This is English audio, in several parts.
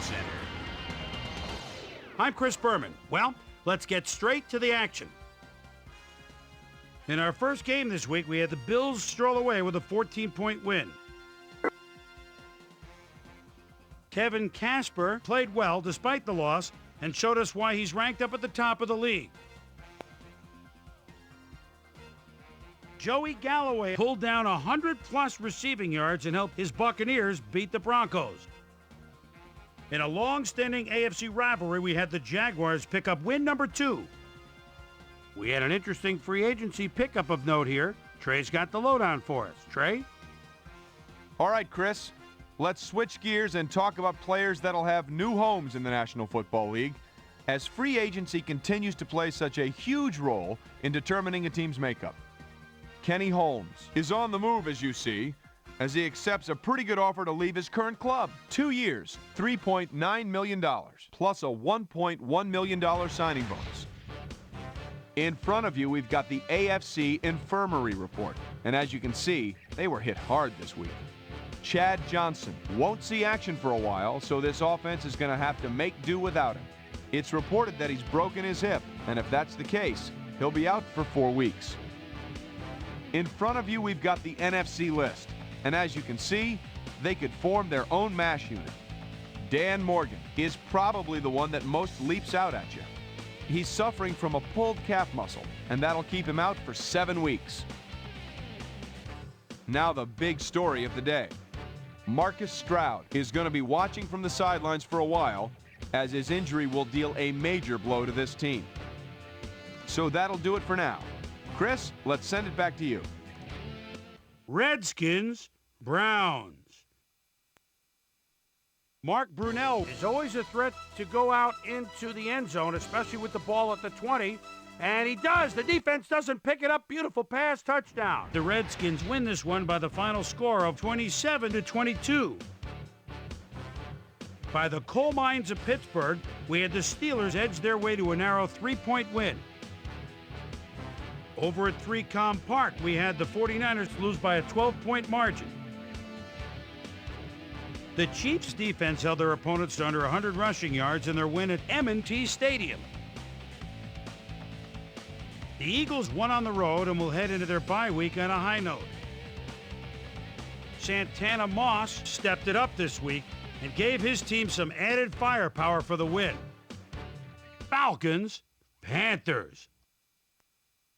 Center. I'm Chris Berman. Well, let's get straight to the action. In our first game this week, we had the Bills stroll away with a 14-point win. Kevin Casper played well despite the loss and showed us why he's ranked up at the top of the league. Joey Galloway pulled down 100-plus receiving yards and helped his Buccaneers beat the Broncos. In a long-standing AFC rivalry, we had the Jaguars pick up win number 2. We had an interesting free agency pickup of note here. Trey's got the lowdown for us. Trey? All right, Chris. Let's switch gears and talk about players that'll have new homes in the National Football League, as free agency continues to play such a huge role in determining a team's makeup. Kenny Holmes is on the move, as you see, as he accepts a pretty good offer to leave his current club. 2 years, $3.9 million, plus a $1.1 million signing bonus. In front of you, we've got the AFC Infirmary report. And as you can see, they were hit hard this week. Chad Johnson won't see action for a while, so this offense is going to have to make do without him. It's reported that he's broken his hip, and if that's the case, he'll be out for 4 weeks. In front of you, we've got the NFC list. And as you can see, they could form their own MASH unit. Dan Morgan is probably the one that most leaps out at you. He's suffering from a pulled calf muscle, and that'll keep him out for 7 weeks. Now the big story of the day. Marcus Stroud is going to be watching from the sidelines for a while, as his injury will deal a major blow to this team. So that'll do it for now. Chris, let's send it back to you. Redskins, Browns. Mark Brunell is always a threat to go out into the end zone, especially with the ball at the 20. And he does. The defense doesn't pick it up. Beautiful pass, touchdown. The Redskins win this one by the final score of 27-22. By the coal mines of Pittsburgh, we had the Steelers edge their way to a narrow 3-point win. Over at 3Com Park, we had the 49ers lose by a 12-point margin. The Chiefs' defense held their opponents to under 100 rushing yards in their win at M&T Stadium. The Eagles won on the road and will head into their bye week on a high note. Santana Moss stepped it up this week and gave his team some added firepower for the win. Falcons, Panthers.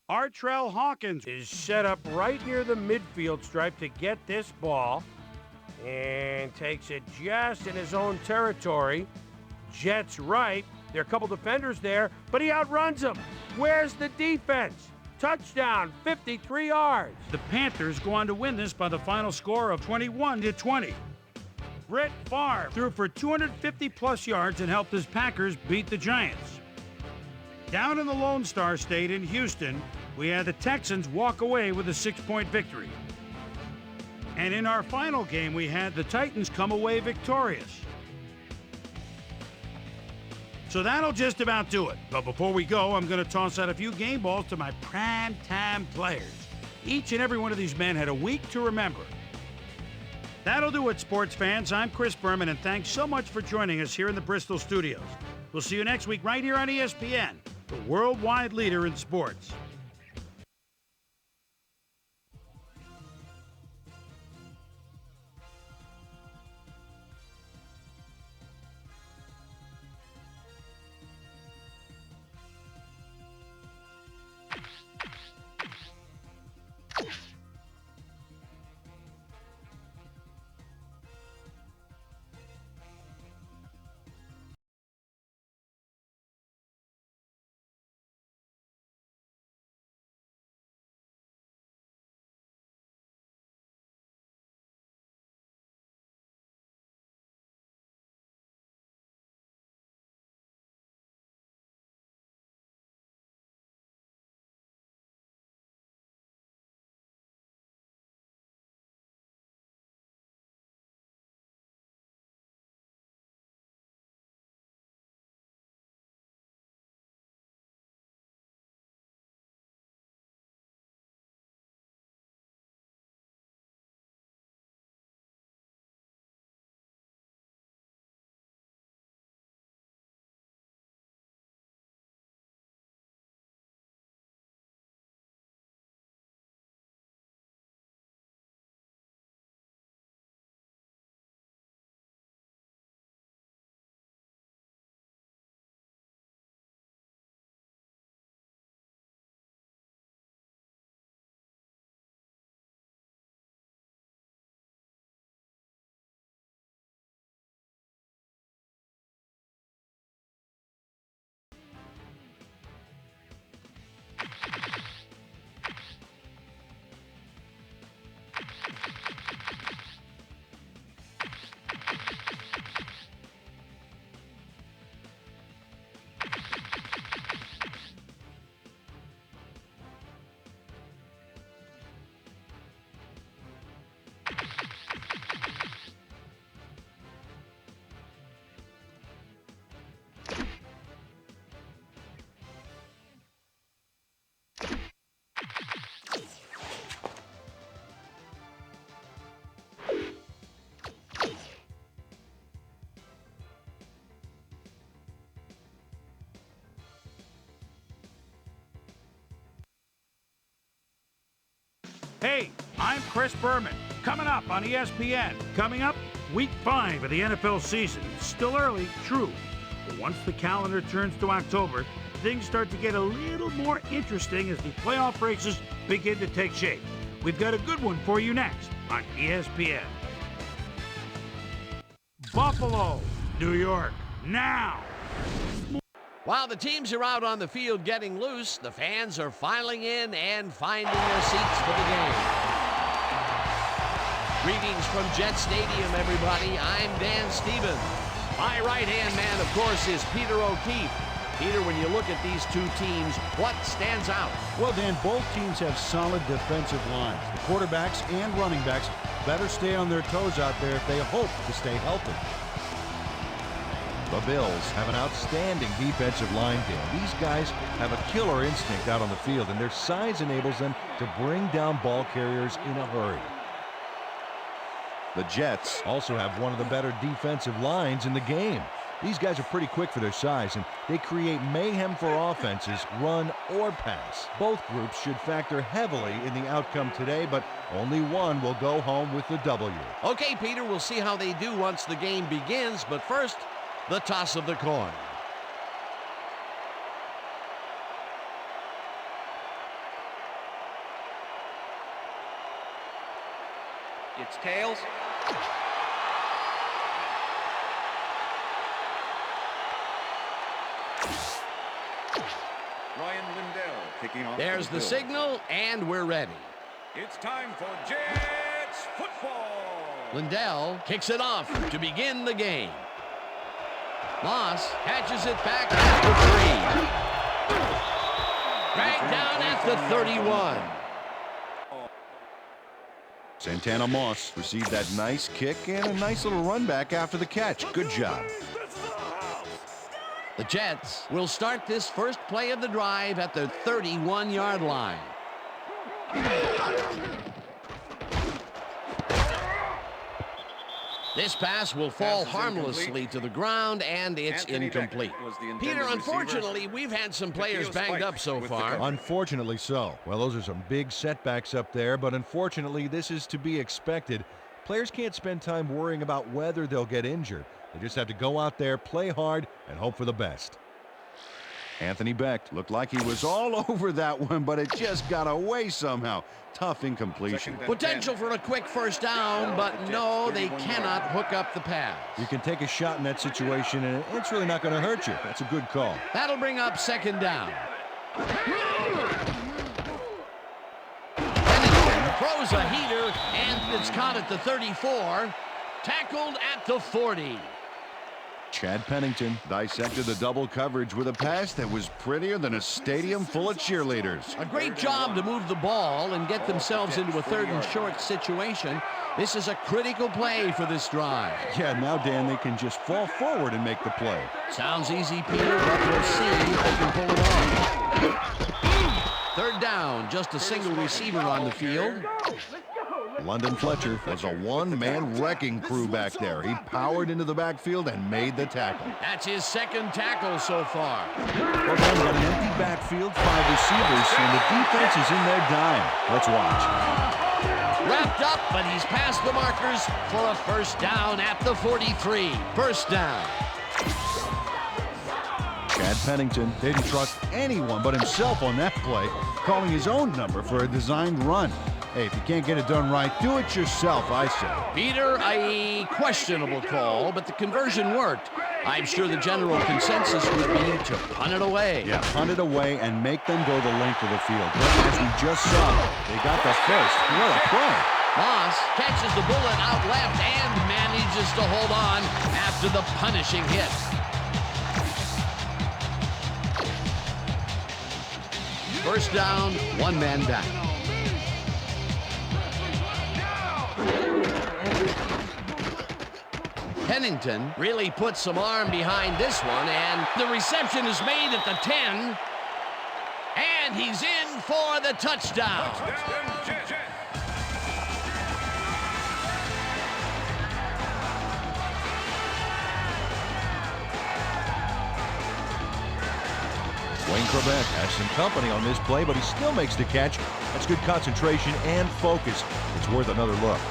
Artrell Hawkins is set up right near the midfield stripe to get this ball and takes it just in his own territory. Jets right. There are a couple defenders there, but he outruns them. Where's the defense? Touchdown, 53 yards. The Panthers go on to win this by the final score of 21-20. Brett Favre threw for 250-plus yards and helped his Packers beat the Giants. Down in the Lone Star State in Houston, we had the Texans walk away with a 6-point victory. And in our final game, we had the Titans come away victorious. So that'll just about do it. But before we go, I'm going to toss out a few game balls to my prime-time players. Each and every one of these men had a week to remember. That'll do it, sports fans. I'm Chris Berman, and thanks so much for joining us here in the Bristol studios. We'll see you next week right here on ESPN, the worldwide leader in sports. Hey, I'm Chris Berman. Coming up on ESPN. Coming up, Week 5 of the NFL season. Still early, true. But once the calendar turns to October, things start to get a little more interesting as the playoff races begin to take shape. We've got a good one for you next on ESPN. Buffalo, New York, now. While the teams are out on the field getting loose, the fans are filing in and finding their seats for the game. Greetings from Jet Stadium, everybody. I'm Dan Stevens. My right-hand man, of course, is Peter O'Keefe. Peter, when you look at these two teams, what stands out? Well, Dan, both teams have solid defensive lines. The quarterbacks and running backs better stay on their toes out there if they hope to stay healthy. The Bills have an outstanding defensive line, Dan. These guys have a killer instinct out on the field, and their size enables them to bring down ball carriers in a hurry. The Jets also have one of the better defensive lines in the game. These guys are pretty quick for their size, and they create mayhem for offenses, run or pass. Both groups should factor heavily in the outcome today, but only one will go home with the W. Okay, Peter, we'll see how they do once the game begins, but first, the toss of the coin. It's tails. Ryan Lindell kicking off. There's the signal, and we're ready. It's time for Jets football. Lindell kicks it off to begin the game. Moss catches it back at the 3. Dragged down at the 31. Santana Moss received that nice kick and a nice little run back after the catch. Good job. The Jets will start this first play of the drive at the 31-yard line. This pass will fall harmlessly to the ground, and it's incomplete. Peter, unfortunately, we've had some players banged up so far. Unfortunately so. Well, those are some big setbacks up there, but unfortunately, this is to be expected. Players can't spend time worrying about whether they'll get injured. They just have to go out there, play hard, and hope for the best. Anthony Beck looked like he was all over that one, but it just got away somehow. Tough incompletion. Potential for a quick first down, but no, they cannot hook up the pass. You can take a shot in that situation, and it's really not going to hurt you. That's a good call. That'll bring up second down. Pennington throws a heater, and it's caught at the 34, tackled at the 40. Chad Pennington dissected the double coverage with a pass that was prettier than a stadium full of cheerleaders. A great job to move the ball and get themselves into a third and short situation. This is a critical play for this drive. Yeah, now, Dan, they can just fall forward and make the play. Sounds easy, Peter, but we'll see if they can pull it off. Third down, just a single receiver on the field. London Fletcher was a one-man wrecking crew back there. He powered into the backfield and made the tackle. That's his second tackle so far. Well, then we got an empty backfield, 5 receivers, and the defense is in their dime. Let's watch. Wrapped up, but he's past the markers for a first down at the 43. First down. Chad Pennington didn't trust anyone but himself on that play, calling his own number for a designed run. Hey, if you can't get it done right, do it yourself, I say. Peter, a questionable call, but the conversion worked. I'm sure the general consensus would be to punt it away. Yeah, punt it away and make them go the length of the field. But as we just saw, they got the first. What a play. Moss catches the bullet out left and manages to hold on after the punishing hit. First down, one man back. Pennington really put some arm behind this one, and the reception is made at the 10, and he's in for the touchdown. Wayne Corbett has some company on this play, but he still makes the catch. That's good concentration and focus. It's worth another look.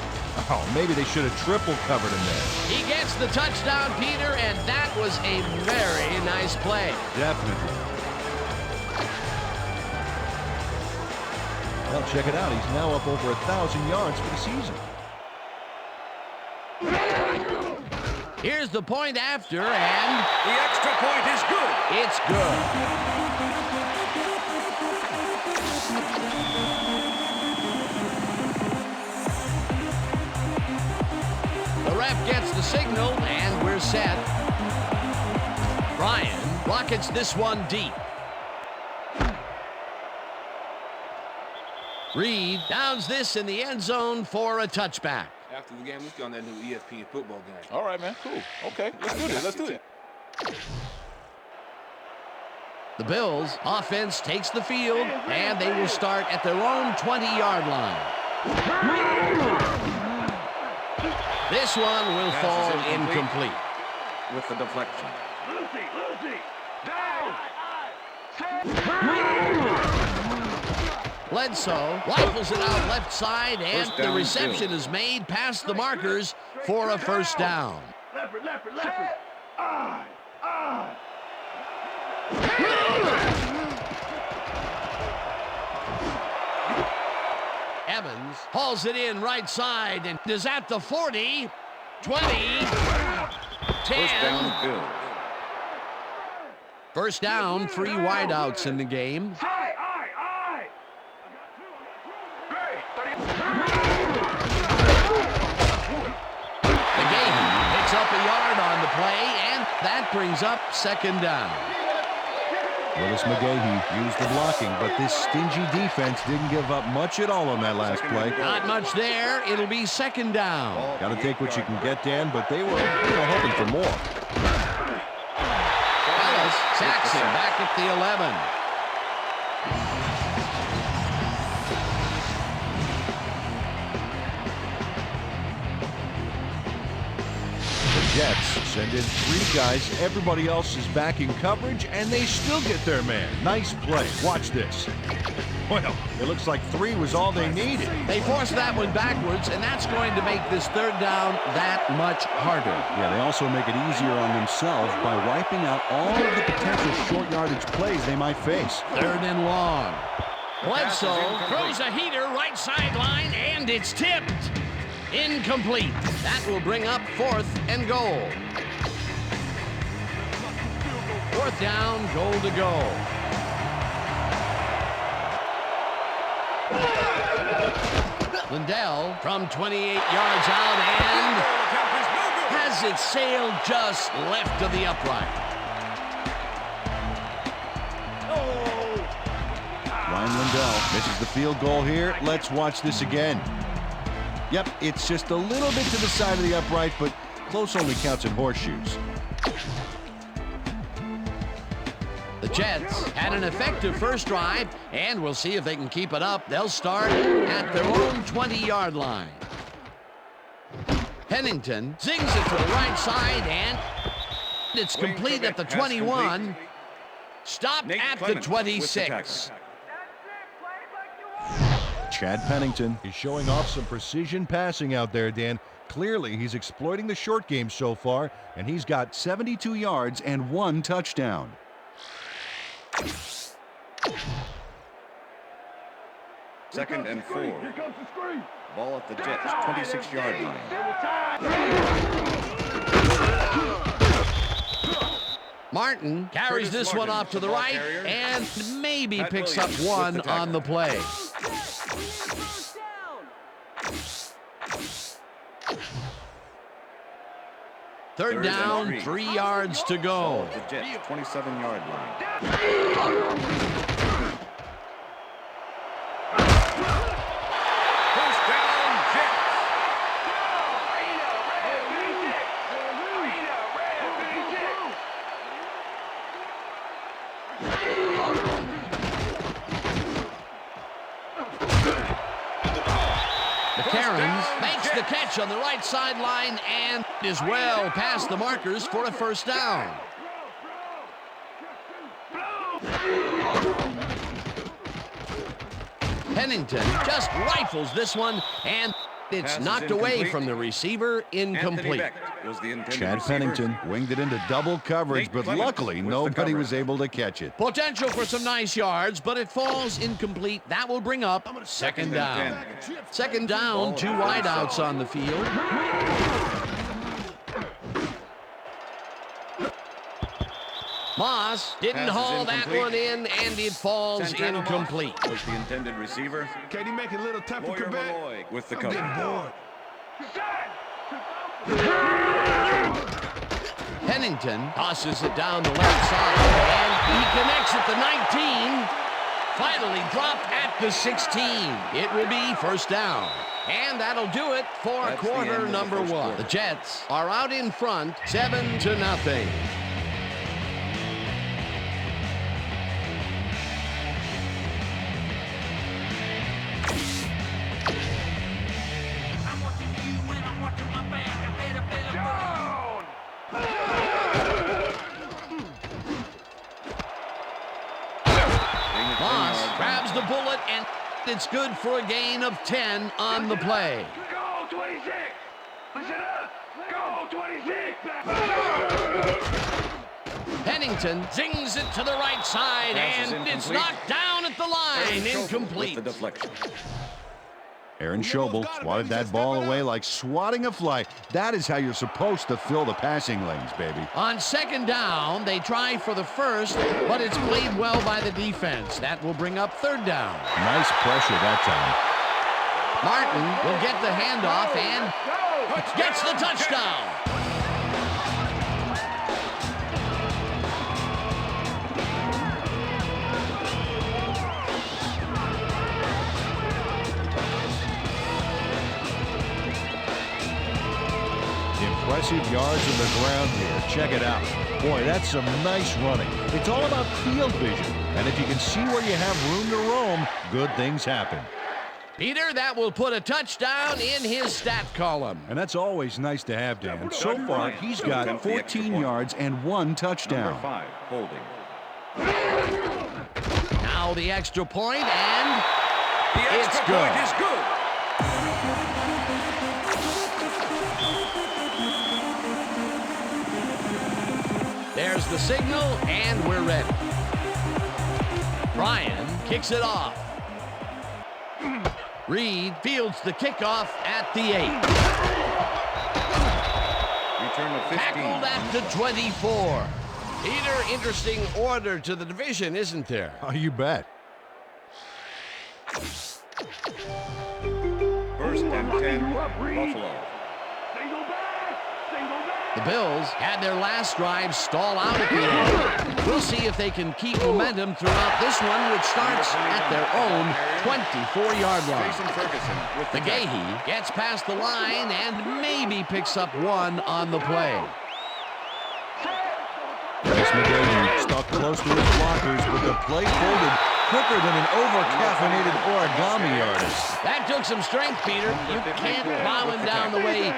Oh, maybe they should have triple covered him there. He gets the touchdown, Peter, and that was a very nice play. Definitely. Well, check it out. He's now up over 1,000 yards for the season. Here's the point after, and The extra point is good. it's good. The ref gets the signal, and we're set. Ryan rockets this one deep. Reed downs this in the end zone for a touchback. After the game, let's go on that new ESPN football game. All right, man. Cool. Okay, let's do this. Let's do it. The Bills' offense takes the field, and they will start at their own 20-yard line. This one will fall incomplete. With the deflection. Bledsoe rifles it out left side, and the reception is made past the markers for a first down. Evans hauls it in right side and is at the 40, 20, 10. First down, 3 wideouts in the game. Picks up a yard on the play, and that brings up second down. Willis McGahee used the blocking, but this stingy defense didn't give up much at all on that last play. Not much there. It'll be second down. Got to take what you can get, Dan, but they were hoping for more. Ellis sacks him back at the 11. Jets send in 3 guys. Everybody else is back in coverage, and they still get their man. Nice play. Watch this. Well, it looks like 3 was all they needed. They force that one backwards, and that's going to make this third down that much harder. Yeah, they also make it easier on themselves by wiping out all of the potential short yardage plays they might face. Third and long. Bledsoe throws a heater right sideline, and it's tipped. Incomplete. That will bring up 4th and goal. 4th down, goal to go. Lindell from 28 yards out and has it sailed just left of the upright. Ryan Lindell misses the field goal here. Let's watch this again. Yep, it's just a little bit to the side of the upright, but close only counts in horseshoes. The Jets had an effective first drive, and we'll see if they can keep it up. They'll start at their own 20-yard line. Pennington zings it to the right side, and it's complete at the 21. Stopped at the 26. Chad Pennington is showing off some precision passing out there, Dan. Clearly, he's exploiting the short game so far, and he's got 72 yards and 1 touchdown. Second and 4. Ball at the Jets' 26-yard line. Martin carries this one off to the right and maybe picks up 1 on the play. Third down, 3 yards to go. The Jets' 27-yard line. First down, Jets. McCarron makes the catch on the right sideline and is well past the markers for a first down. Pennington just rifles this one, and it's knocked away from the receiver, incomplete. Was the intended Chad receiver. Pennington winged it into double coverage, Nate but Clements luckily with the nobody was coverage. able to catch it. Potential for some nice yards, but it falls incomplete. That will bring up second and down. 10. Second down, two wideouts on the field. Moss didn't Pass is haul that incomplete. one in, and it falls Santana Moss incomplete. was the intended receiver. Can he make it a little tough for Lawyer Quebec? Malloy with the coverage. Pennington tosses it down the left side, and he connects at the 19. Finally dropped at the 16. It will be first down. And that'll do it for That's the end quarter of the number first one. quarter. The Jets are out in front, 7-0. Moss grabs the bullet, and it's good for a gain of 10 on the play. Go, 26! Listen up! Go, 26! Pennington zings it to the right side, Pass is and it's incomplete. knocked down at the line. Aaron Schofel Incomplete. with the deflection. Aaron Schobel swatted that ball away like swatting a fly. That is how you're supposed to fill the passing lanes, baby. On second down, they try for the first, but it's played well by the defense. That will bring up third down. Nice pressure that time. Martin will get the handoff and gets the touchdown. Impressive yards on the ground here. Check it out. Boy, that's some nice running. It's all about field vision. And if you can see where you have room to roam, good things happen. Peter, that will put a touchdown in his stat column. And that's always nice to have, Dan. So far, he's got 14 yards and 1 Number touchdown. 5, holding. Now the extra point, and The It's extra good. point is good. there's the signal, and we're ready. Ryan kicks it off. Reed fields the kickoff at the 8. Return of 15. Tackled at the 24. Peter, interesting order to the division, isn't there? Oh, you bet. First and 10, Buffalo. The Bills had their last drive stall out at the end. We'll see if they can keep momentum throughout this one, which starts at their own 24-yard line. Jason Ferguson with the McGahee gets past the line and maybe picks up one on the play. Chris McGahee stuck close to his blockers, but the play folded quicker than an over-caffeinated origami artist. That took some strength, Peter. You can't plow him down the way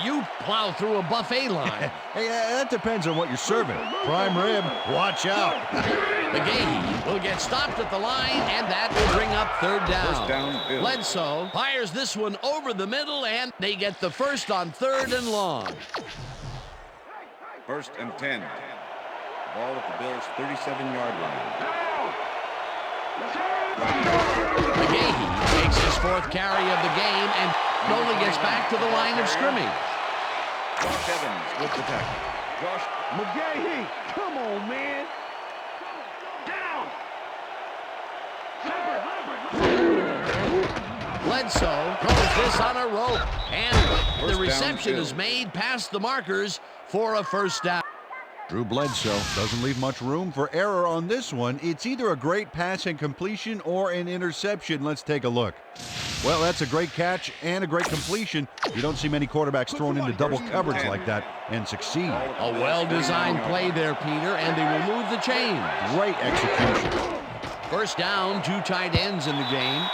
you plow through a buffet line. Hey, that depends on what you're serving. Prime rib, watch out. McGahee will get stopped at the line, and that will bring up third down. First down, Bills. Bledsoe fires this one over the middle, and they get the first on 3rd and long. First and 10. Ball at the Bills' 37-yard line. McGahee takes his 4th carry of the game and only gets back to the line of scrimmage. Josh Evans with the tackle. Josh McGahee, come on, man. Bledsoe throws this on a rope, and the First reception down, is Bills. made past the markers for a first down. Drew Bledsoe doesn't leave much room for error on this one. It's either a great pass and completion or an interception. Let's take a look. Well, that's a great catch and a great completion. You don't see many quarterbacks thrown into double coverage like that and succeed. A well-designed play there, Peter, and they will move the chains. Great execution. First down, 2 tight ends in the game.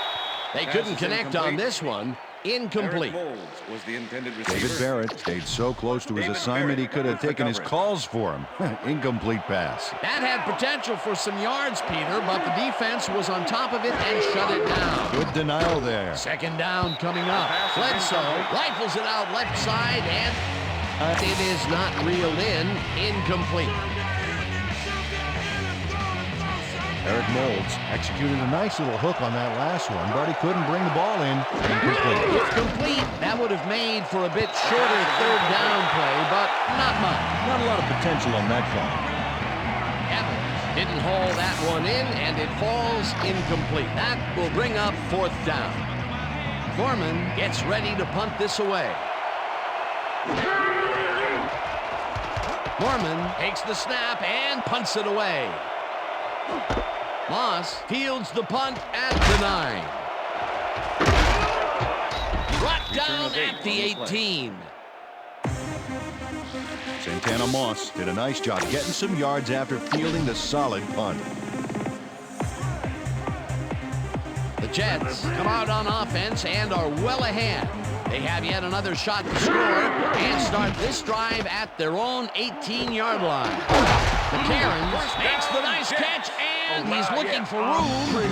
They couldn't connect on this one. Incomplete. Eric Moles was the intended receiver. David Barrett stayed so close to his assignment he could have taken his calls for him. Incomplete pass. That had potential for some yards, Peter, but the defense was on top of it and shut it down. Good denial there. Second down coming up. Bledsoe rifles it out left side, and it is not reeled in. Incomplete. Eric Moulds executed a nice little hook on that last one, but he couldn't bring the ball in. Incomplete. It's complete. That would have made for a bit shorter third down play, but not much. Not a lot of potential on that call. Evans didn't haul that one in, and it falls incomplete. That will bring up fourth down. Foreman gets ready to punt this away. Norman takes the snap and punts it away. Moss fields the punt at the 9. Brought down at the 18. Santana Moss did a nice job getting some yards after fielding the solid punt. The Jets come out on offense and are well ahead. They have yet another shot to score and start this drive at their own 18-yard line. McCarron makes the nice catch, and he's looking for room.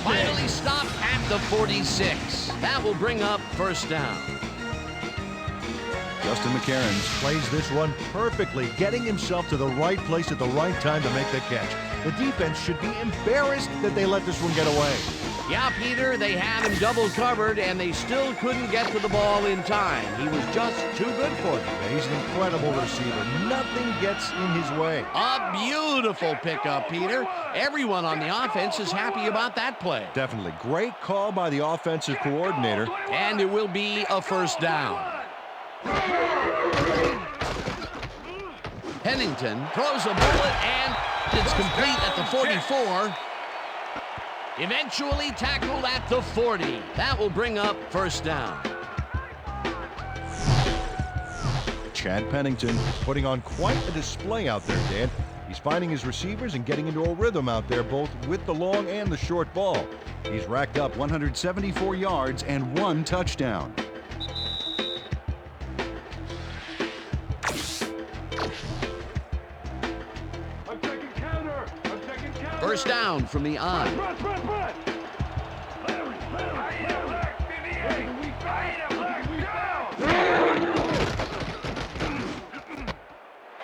Finally stopped at the 46. That will bring up first down. Justin McCarron Plays this one perfectly, getting himself to the right place at the right time to make the catch. The defense should be embarrassed that they let this one get away. Yeah, Peter, they had him double covered, and they still couldn't get to the ball in time. He was just too good for them. Yeah, he's an incredible receiver. Nothing gets in his way. A beautiful pickup, Peter. Everyone on the offense is happy about that play. Definitely. Great call by the offensive coordinator. And it will be a first down. Pennington throws a bullet, and it's complete at the 44. Eventually tackled at the 40. That will bring up first down. Chad Pennington putting on quite a display out there, Dan. He's finding his receivers and getting into a rhythm out there, both with the long and the short ball. He's racked up 174 yards and 1 touchdown. First down from the on.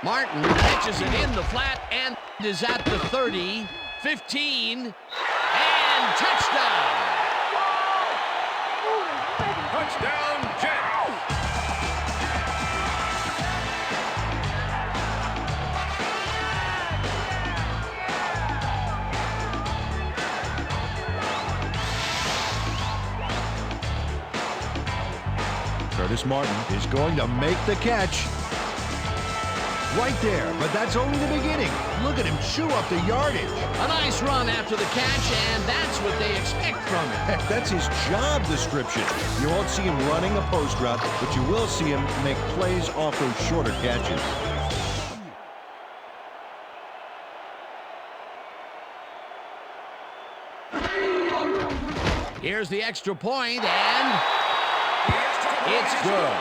Martin catches it in the flat and is at the 30, 15, and touchdown. Touchdown, Jets. Curtis Martin is going to make the catch. Right there, but that's only the beginning. Look at him chew up the yardage. A nice run after the catch, and that's what they expect from him. Heck, that's his job description. You won't see him running a post route, but you will see him make plays off those shorter catches. Here's the extra point, and it's good.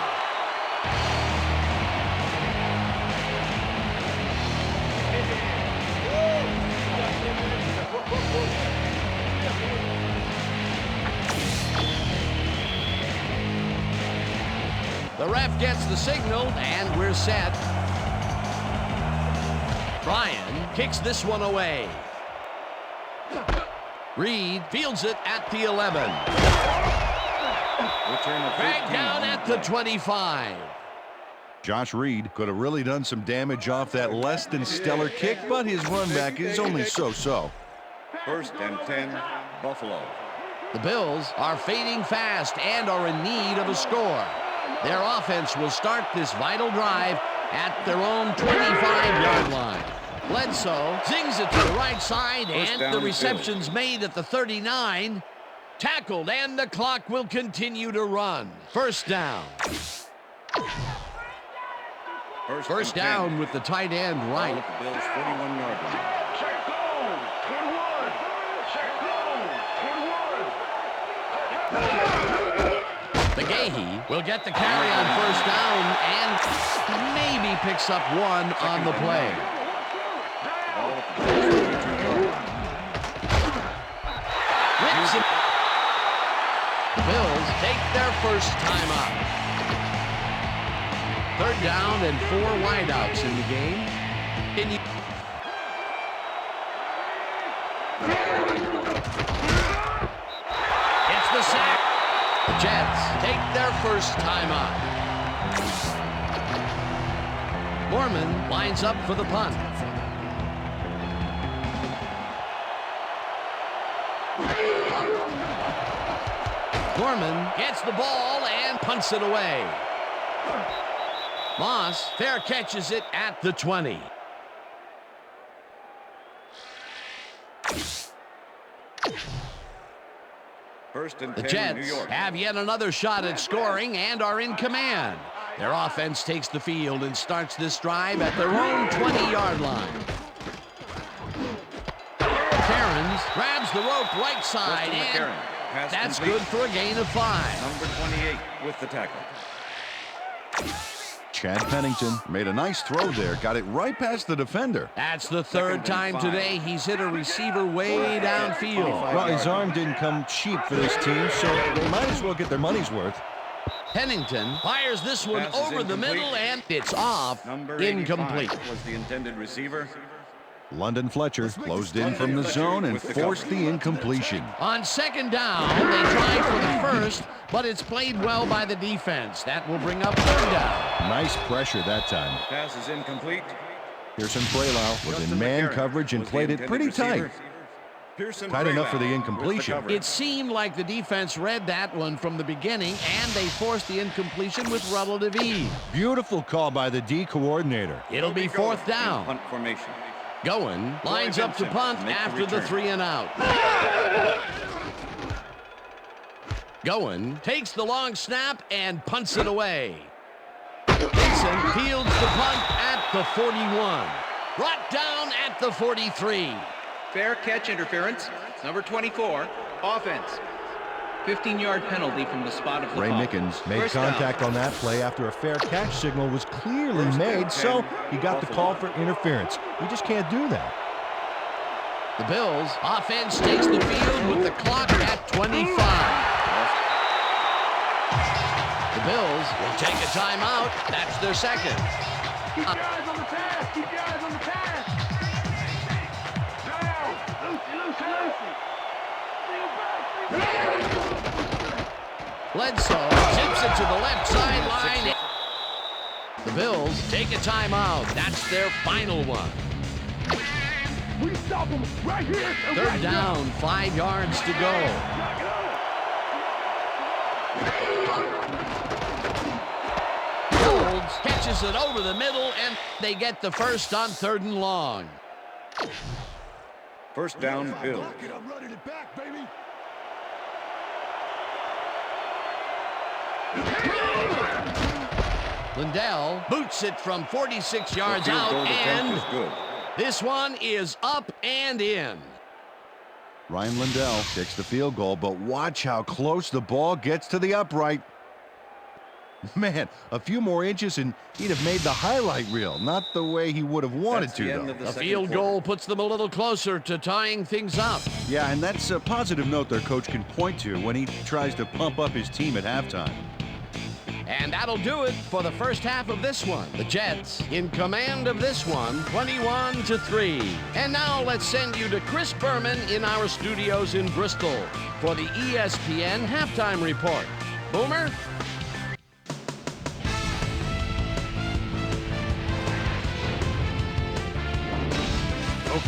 The ref gets the signal, and we're set. Bryan kicks this one away. Reed fields it at the 11. Dragged down at the 25. Josh Reed could have really done some damage off that less than stellar kick, but his run back is only so-so. First and 10, Buffalo. The Bills are fading fast and are in need of a score. Their offense will start this vital drive at their own 25-yard line. Bledsoe zings it to the right side, and the reception's made at the 39. Tackled, and the clock will continue to run. First down. First down with the tight end right. The Bills' 41-yard line. will get the carry on first down and maybe picks up one on the play. The Bills take their first time out. Third down and 4 wideouts in the game. It's the sack. The Jets take their first time out. Mormon lines up for the punt. Mormon gets the ball and punts it away. Moss fair catches it at the 20. First and The 10, New Jets York. have yet another shot at scoring and are in command. Their offense takes the field and starts this drive at their own 20-yard line. Cairns grabs the rope right side, and that's good for a gain of 5. Number 28 with the tackle. Chad Pennington made a nice throw there. Got it right past the defender. That's the third time today he's hit a receiver way downfield. Well, his arm didn't come cheap for this team, so they might as well get their money's worth. Pennington fires this one Pass is over the incomplete. middle, and it's off. Number Incomplete. 85 was the intended receiver. London Fletcher closed in from the zone and forced the incompletion. On second down, they try for the first, but it's played well by the defense. That will bring up third down. Nice pressure that time. Pass is incomplete. Pearson Frelau was in Justin man McCarron coverage and was the played it intended pretty receiver. tight. Pearson Tight enough for the Frelau incompletion. with the It seemed like the defense read that one from the beginning, and they forced the incompletion with relative ease. Beautiful call by the D coordinator. It'll be fourth down. Punt formation. Goin lines up to Vincent punt make the after the return. 3 and out. Goin takes the long snap and punts it away. Vincent fields the punt at the 41. Brought down at the 43. Fair catch interference. Number 24, offense. 15-yard penalty from the spot of the Ray ball. Mickens Made First down. contact on that play after a fair catch signal was clearly First made, and so 10, he got the call for interference. You just can't do that. The Bills offense takes the field with the clock at 25. The Bills will take a timeout. That's their second. Keep your eyes on the task. Keep your eyes on the task. Down. Lucy. Bledsoe zips it to the left sideline. The Bills take a timeout. That's their final one. We stop him right here. and Third right down, 5 yards to go. Folds catches it over the middle, and they get the first on 3rd and long. First down, Bill. I'm running it back, baby. Lindell boots it from 46 The yards field out, goal attempt and is good. this one is up and in. Ryan Lindell kicks the field goal, but watch how close the ball gets to the upright. Man, a few more inches and he'd have made the highlight reel. Not the way he would have wanted That's the to, end though. of the The second field quarter. goal puts them a little closer to tying things up. Yeah, and that's a positive note their coach can point to when he tries to pump up his team at halftime. And that'll do it for the first half of this one. The Jets in command of this one, 21-3. And now let's send you to Chris Berman in our studios in Bristol for the ESPN Halftime Report. Boomer?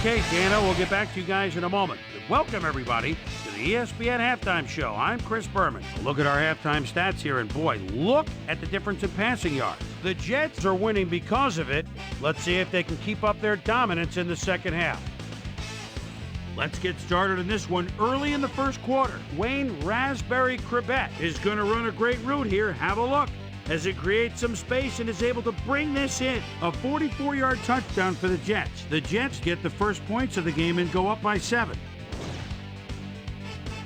Okay, Dana, we'll get back to you guys in a moment. Welcome, everybody, to the ESPN Halftime Show. I'm Chris Berman. Look at our halftime stats here, and boy, look at the difference in passing yards. The Jets are winning because of it. Let's see if they can keep up their dominance in the second half. Let's get started in this one early in the first quarter. Wayne Raspberry Cribette is going to run a great route here. Have a look as it creates some space and is able to bring this in. A 44-yard touchdown for the Jets. The Jets get the first points of the game and go up by 7.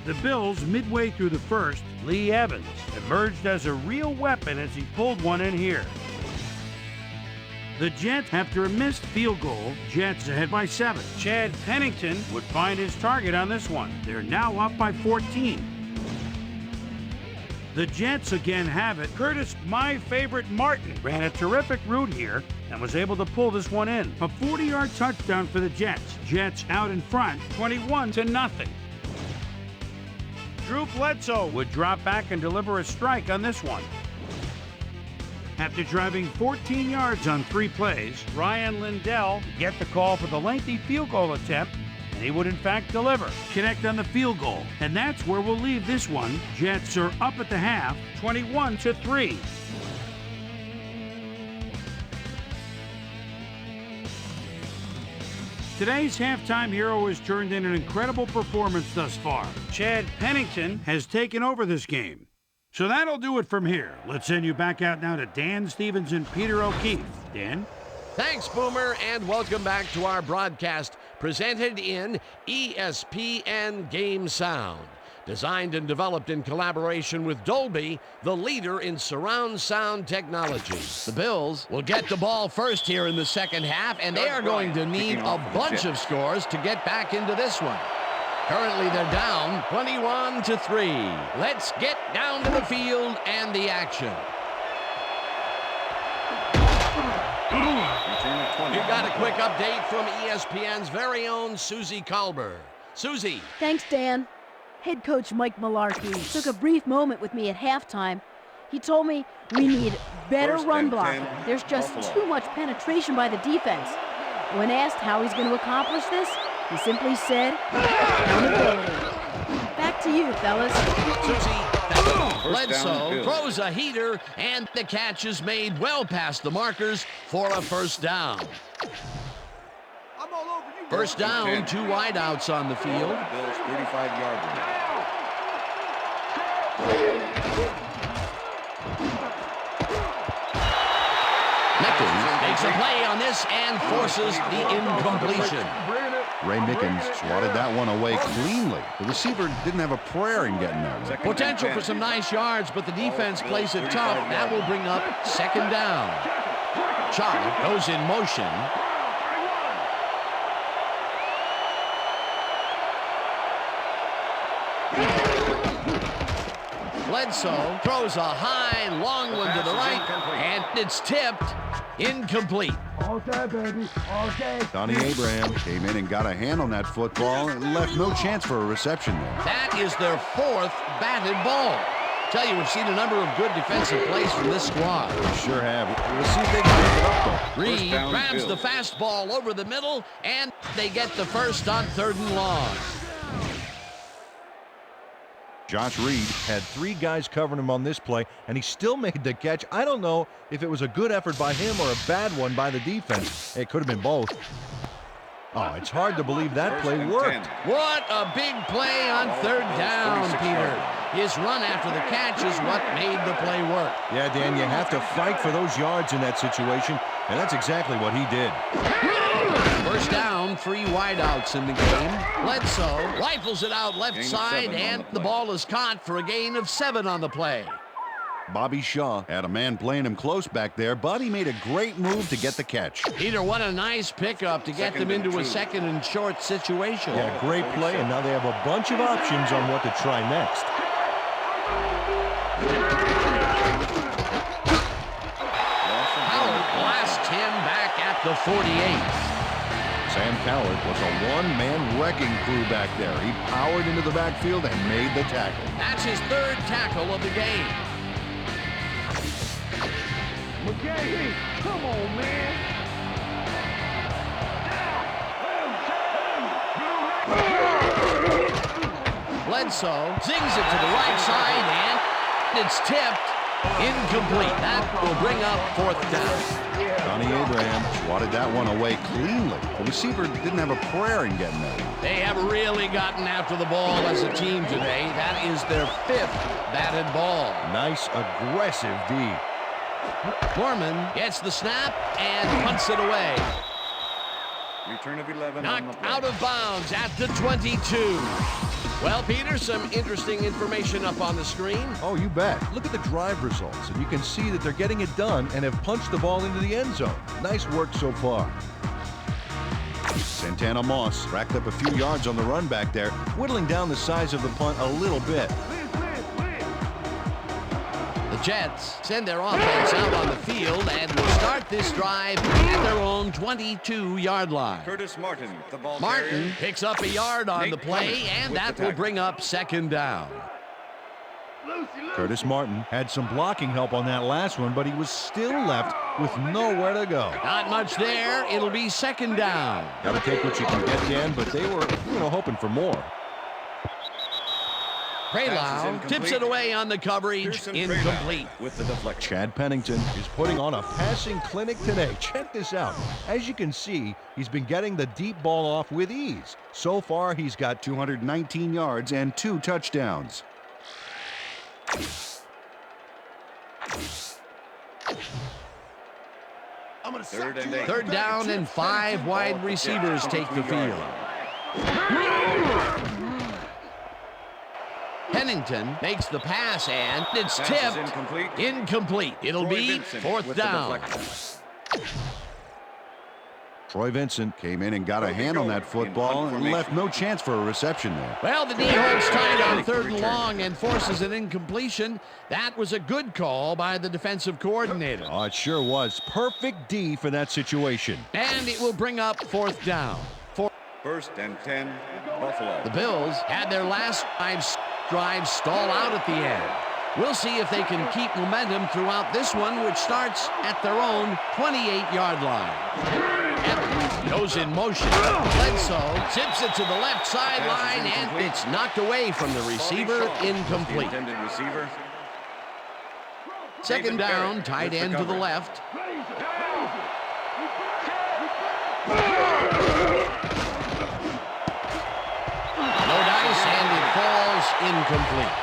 The Bills, midway through the first, Lee Evans emerged as a real weapon as he pulled one in here. The Jets, after a missed field goal, Jets ahead by 7. Chad Pennington would find his target on this one. They're now up by 14. The Jets again have it. Curtis, my favorite Martin, ran a terrific route here and was able to pull this one in. A 40-yard touchdown for the Jets. Jets out in front, 21-0. Drew Bledsoe would drop back and deliver a strike on this one. After driving 14 yards on 3 plays, Ryan Lindell would get the call for the lengthy field goal attempt, and he would in fact deliver, connect on the field goal. And that's where we'll leave this one. Jets are up at the half, 21-3. Today's halftime hero has turned in an incredible performance thus far. Chad Pennington has taken over this game. So that'll do it from here. Let's send you back out now to Dan Stevens and Peter O'Keefe. Dan? Thanks, Boomer, and welcome back to our broadcast presented in ESPN Game Sound. Designed and developed in collaboration with Dolby, the leader in surround sound technology. The Bills will get the ball first here in the second half, and they are going to need a bunch of scores to get back into this one. Currently, they're down 21-3. Let's get down to the field and the action. We've got a quick update from ESPN's very own Susie Colbert. Susie. Thanks, Dan. Head coach Mike Mularkey took a brief moment with me at halftime. He told me we need better run blocking. There's just too much penetration by the defense. When asked how he's going to accomplish this, he simply said, accountability. Back to you, fellas. Susie, Bledsoe throws a heater, and the catch is made well past the markers for a first down. First down, 2 wideouts on the field. Bills 35-yard line. Mickens makes a play on this and forces the incompletion. Ray Mickens swatted that one away cleanly. The receiver didn't have a prayer in getting there. Potential for some nice yards, but the defense plays it tough. That will bring up second down. Chark goes in motion. Bledsoe throws a high, long one to the right, and it's tipped. Incomplete. All day, baby. All day. Donnie Abraham came in and got a hand on that football and left no chance for a reception there. That is their 4th batted ball. Tell you, we've seen a number of good defensive plays from this squad. We sure have. We'll see if they can pick it up, though. Reed grabs the fastball over the middle, and they get the first on 3rd and long. Josh Reed had 3 guys covering him on this play, and he still made the catch. I don't know if it was a good effort by him or a bad one by the defense. It could have been both. Oh, it's hard to believe that play worked. What a big play on 3rd down, Peter. His run after the catch is what made the play work. Yeah, Dan, you have to fight for those yards in that situation, and that's exactly what he did. First down, 3 wideouts in the game. Bledsoe rifles it out left side, and the ball is caught for a gain of 7 on the play. Bobby Shaw had a man playing him close back there, but he made a great move to get the catch. Peter, what a nice pickup to get them into a 2nd and short situation. Yeah, great play, and now they have a bunch of options on what to try next. Howard blasts him back at the 48. Sam Coward was a one-man wrecking crew back there. He powered into the backfield and made the tackle. That's his 3rd tackle of the game. McKay, come on, man. Bledsoe zings it to the right side, and it's tipped. Incomplete. That will bring up 4th down. Donnie Abraham swatted that one away cleanly. The receiver didn't have a prayer in getting there. They have really gotten after the ball as a team today. That is their 5th batted ball. Nice, aggressive D. Gorman gets the snap and punts it away. Return of 11 on the Knocked play. out of bounds at the 22. Well, Peter, some interesting information up on the screen. Oh, you bet. Look at the drive results, and you can see that they're getting it done and have punched the ball into the end zone. Nice work so far. Santana Moss racked up a few yards on the run back there, whittling down the size of the punt a little bit. The Jets send their offense out on the field and will start this drive at their own 22-yard line. Curtis Martin, the ball Martin carrier. picks up a yard on the play, and that will bring up second down. Curtis Martin had some blocking help on that last one, but he was still left with nowhere to go. Not much there. It'll be second down. Got to take what you can get, Dan, but they were, hoping for more. Praylau tips it away on the coverage. Incomplete. With the deflection. Chad Pennington Is putting on a passing clinic today. Check this out. As you can see, he's been getting the deep ball off with ease. So far, he's got 219 yards and 2 touchdowns. Third down and 5 wide receivers take the field. Pennington makes the pass, and it's tipped. Incomplete. It'll be fourth down. Troy Vincent came in and got a hand on that football and left no chance for a reception there. Well, the D holds tight on third and long and forces an incompletion. That was a good call by the defensive coordinator. Oh, it sure was. Perfect D for that situation. And it will bring up fourth down. First and 10, Buffalo. The Bills had their last 5 drives stall out at the end. We'll see if they can keep momentum throughout this one, which starts at their own 28-yard line. Evans goes in motion. Bledsoe zips it to the left sideline, and it's knocked away from the receiver. Incomplete. Second down, tight end to the left. No dice, and it falls incomplete.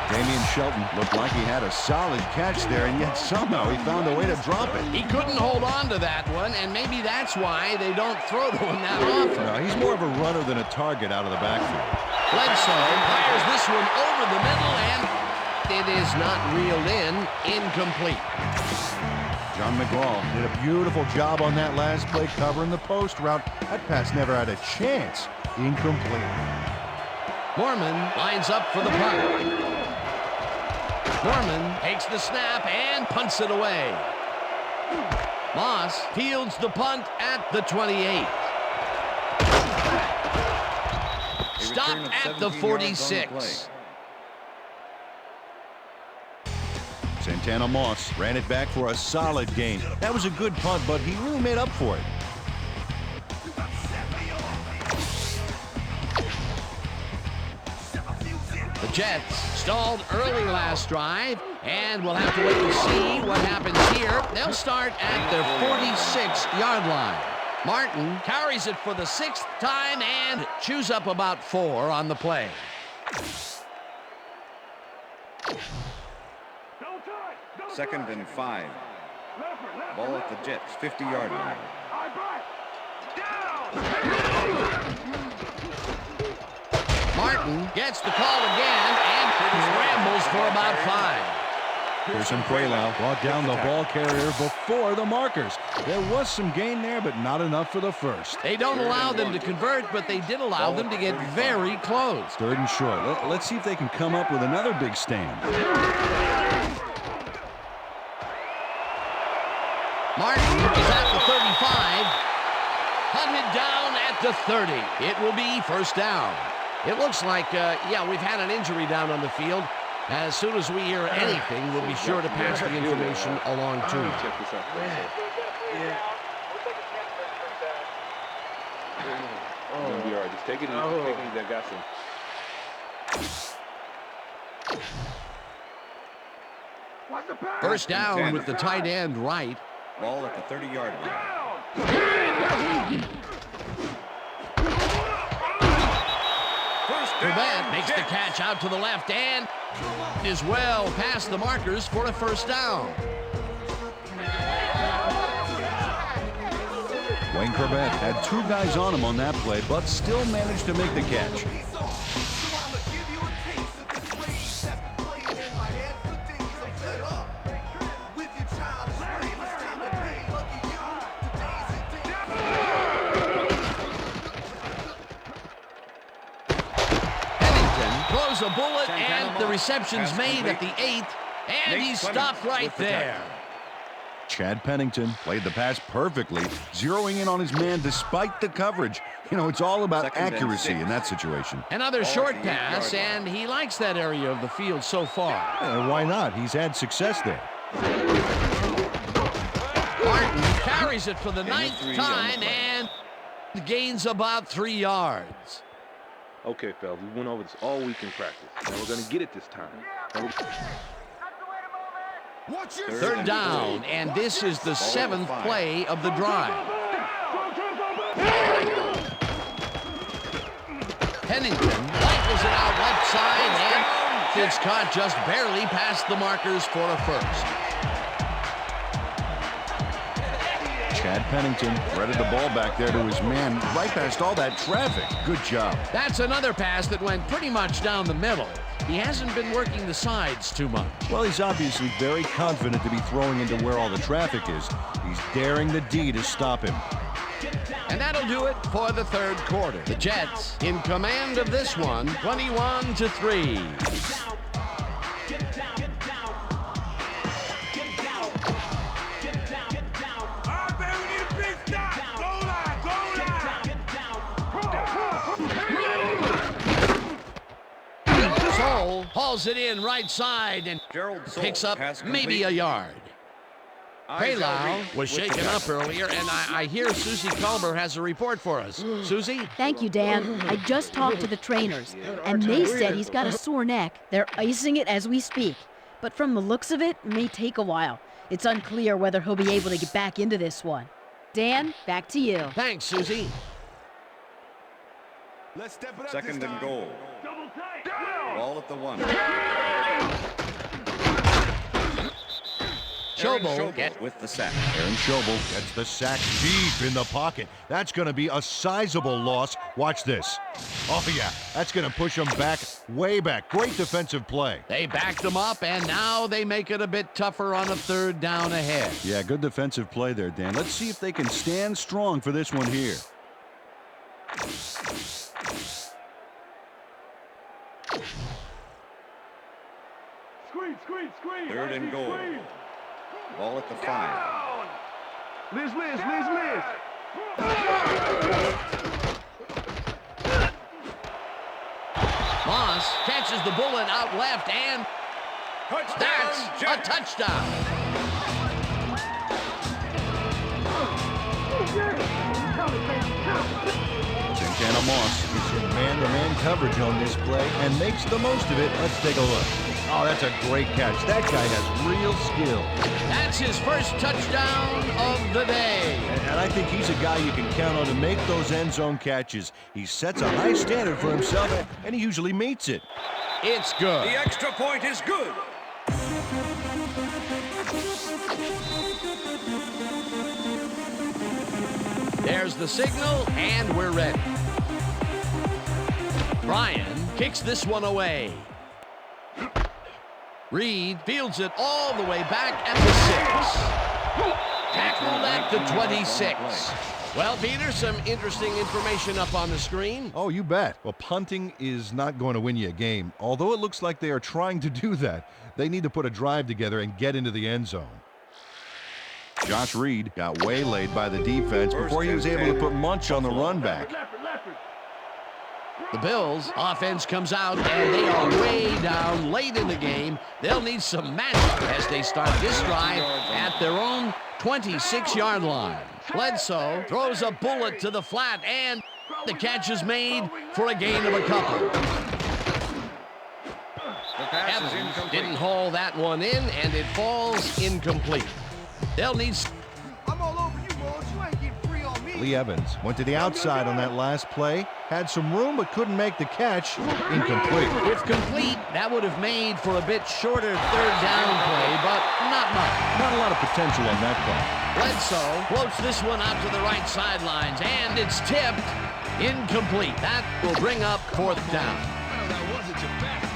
Damian Shelton looked like he had a solid catch there, and yet somehow he found a way to drop it. He couldn't hold on to that one, and maybe that's why they don't throw to him that often. No, he's more of a runner than a target out of the backfield. Bledsoe fires this one over the middle, and it is not reeled in. Incomplete. John McGraw did a beautiful job on that last play covering the post route. That pass never had a chance. Incomplete. Norman lines up for the punt. Norman takes the snap and punts it away. Moss fields the punt at the 28. Stopped at the 46. Santana Moss ran it back for a solid gain. That was a good punt, but he really made up for it. The Jets stalled early last drive, and we'll have to wait and see what happens here. They'll start at their 46-yard line. Martin carries it for the 6th time and chews up about 4 on the play. Second and 5. Ball at the Jets' 50-yard line. Martin gets the call again and scrambles for about 5. Pearson Praylau brought down the ball carrier before the markers. There was some gain there, but not enough for the first. They don't allow them to convert, but they did allow them to get very close. 3rd and short. Let's see if they can come up with another big stand. Martin is at the 35. Hunted down at the 30. It will be first down. It looks like, we've had an injury down on the field. As soon as we hear anything, we'll be sure to pass the information along to you. Check this out. It's gonna be all right. Just take it easy. Take it easy. I got you. First down with the tight end right. Ball at the 30-yard line. Prevent makes the catch out to the left and is well past the markers for a first down. Wayne Corbett had 2 guys on him on that play, but still managed to make the catch. Throws a bullet, and the reception's made at the 8th, and he's stopped right there. Chad Pennington played the pass perfectly, zeroing in on his man despite the coverage. You know, it's all about accuracy in that situation. Another short pass, and he likes that area of the field so far. Why not? He's had success there. Martin carries it for the 9th time and gains about 3 yards. Okay, fellas, we went over this all week in practice. Now we're going to get it this time. Third down, and this is the 7th play of the drive. Pennington rifles it out left side, and it's caught just barely past the markers for a first. Chad Pennington threaded the ball back there to his man right past all that traffic. Good job. That's another pass that went pretty much down the middle. He hasn't been working the sides too much. Well, he's obviously very confident to be throwing into where all the traffic is. He's daring the D to stop him. And that'll do it for the 3rd quarter. The Jets in command of this one, 21-3. Hauls it in right side and picks up maybe a yard. Paylau was shaken up earlier, and I hear Susie Culber has a report for us. Susie? Thank you, Dan. I just talked to the trainers, and they said he's got a sore neck. They're icing it as we speak. But from the looks of it may take a while. It's unclear whether he'll be able to get back into this one. Dan, back to you. Thanks, Susie. Second and goal. Ball at the 1. Schobel with the sack. Aaron Schobel gets the sack deep in the pocket. That's going to be a sizable loss. Watch this. Oh, yeah, that's going to push him back, way back. Great defensive play. They backed him up, and now they make it a bit tougher on a 3rd down ahead. Yeah, good defensive play there, Dan. Let's see if they can stand strong for this one here. Screen. 3rd and goal. Ball at the 5. Liz. Moss catches the bullet out left, and that's a touchdown. Santana Moss gets in man-to-man coverage on this play and makes the most of it. Let's take a look. Oh, that's a great catch. That guy has real skill. That's his first touchdown of the day. And I think he's a guy you can count on to make those end zone catches. He sets a high standard for himself, and he usually meets it. It's good. The extra point is good. There's the signal, and we're ready. Bryan kicks this one away. Reed fields it all the way back at the 6. Tackled at the 26. Well, Peter, some interesting information up on the screen. Oh, you bet. Well, punting is not going to win you a game. Although it looks like they are trying to do that, they need to put a drive together and get into the end zone. Josh Reed got waylaid by the defense before he was able to put Munch on the run back. The Bills' offense comes out, and they are way down late in the game. They'll need some magic as they start this drive at their own 26-yard line. Bledsoe throws a bullet to the flat, and the catch is made for a gain of a couple. Evans didn't haul that one in, and it falls incomplete. They'll need... I'm all over you, Rose. You ain't getting free on me. Lee Evans went to the outside on that last play. Had some room but couldn't make the catch. Incomplete. If complete, that would have made for a bit shorter third down play, but not much. Not a lot of potential on that play. Bledsoe floats this one out to the right sidelines, and it's tipped. Incomplete. That will bring up fourth down. That wasn't your best.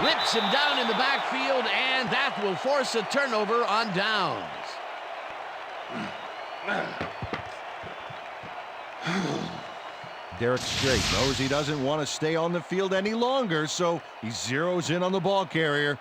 Lips him down in the backfield, and that will force a turnover on downs. Derek Strait knows he doesn't want to stay on the field any longer, so he zeroes in on the ball carrier.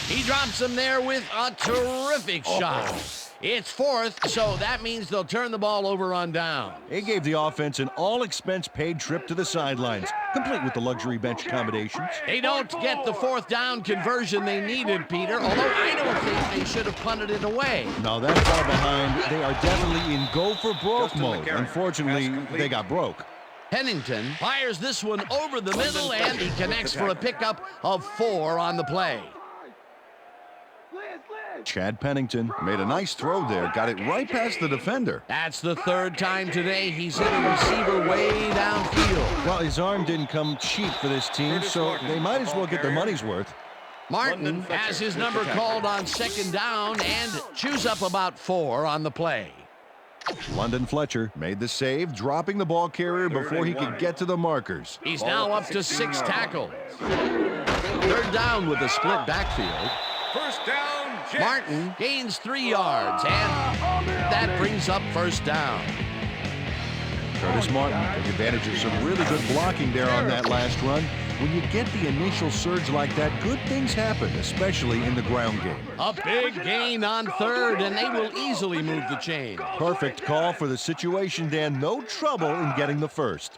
He drops him there with a terrific shot. It's fourth, so that means they'll turn the ball over on down. It gave the offense an all-expense-paid trip to the sidelines, complete with the luxury bench accommodations. They don't get the fourth down conversion they needed, Peter, although I don't think they should have punted it away. No, that far behind. They are definitely in go-for-broke mode. Unfortunately, they got broke. Pennington fires this one over the middle, and he connects for a pickup of 4 on the play. Chad Pennington made a nice throw there, got it right past the defender. That's the third time today he's hit a receiver way downfield. Well, his arm didn't come cheap for this team, so they might as well get their money's worth. Martin has his number called on second down and chews up about 4 on the play. London Fletcher made the save, dropping the ball carrier before he could get to the markers. He's now up to 6 tackles. Third down with a split backfield. First down, Jets. Martin gains 3 yards, and that brings up first down. Curtis Martin took advantage of some really good blocking there on that last run. When you get the initial surge like that, good things happen, especially in the ground game. A big gain on third, and they will easily move the chain. Perfect call for the situation, Dan. No trouble in getting the first.